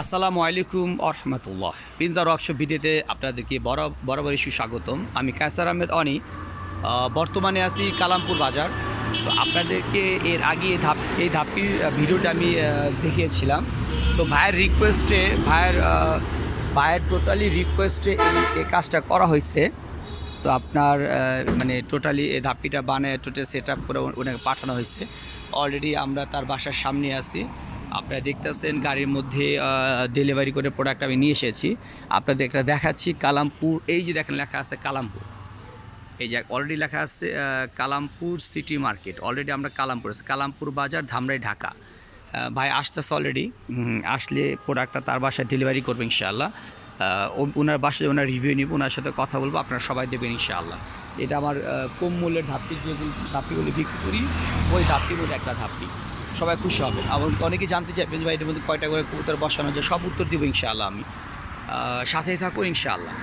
আসসালামু আলাইকুম আরহামতুল্লাহ। পিনজা ওয়ার্কশপ ভিডিওতে আপনাদেরকে বরাবরই সুস্বাগতম। আমি কায়সার আহমেদ অনি। বর্তমানে আছি কালামপুর বাজার। তো আপনাদেরকে এর আগে এই ধাপটির ভিডিওটা আমি দেখিয়েছিলাম। তো ভাইয়ের টোটালি রিকোয়েস্টে এই কাজটা করা হয়েছে। তো আপনার মানে টোটালি এই ধাপিটা বানিয়ে টোটাল সেট আপ করে ওনাকে পাঠানো হয়েছে। অলরেডি আমরা তার বাসার সামনে আছি। আপনারা দেখতেছেন গাড়ির মধ্যে ডেলিভারি করে প্রোডাক্ট আমি নিয়ে এসেছি। আপনাদের একটা দেখাচ্ছি কালামপুর। এই যে দেখেন লেখা আছে কালামপুর, এই যে অলরেডি লেখা আছে কালামপুর সিটি মার্কেট। অলরেডি আমরা কালামপুর বাজার, ধামরাই, ঢাকা। ভাই আসতেছে অলরেডি। আসলে প্রোডাক্টটা তার বাসায় ডেলিভারি করবে ইনশাআল্লাহ। ওনার বাসায় ওনার রিভিউ নিব, ওনার সাথে কথা বলবো, আপনারা সবাই দেবেন ইনশাআল্লাহ। এটা আমার কম মূল্যের ধাপটিগুলি বিক্রি করি, ওই ধাপটির মধ্যে একটা ধাপটি। সবাই খুশি হবে। আবার অনেকে জানতে চাইবেন যে ভাই এটার মধ্যে কয়টা করে কবুতর বসানো যায়, সব উত্তর দিব ইনশাআল্লাহ আমি। সাথেই থাকুন ইনশাআল্লাহ।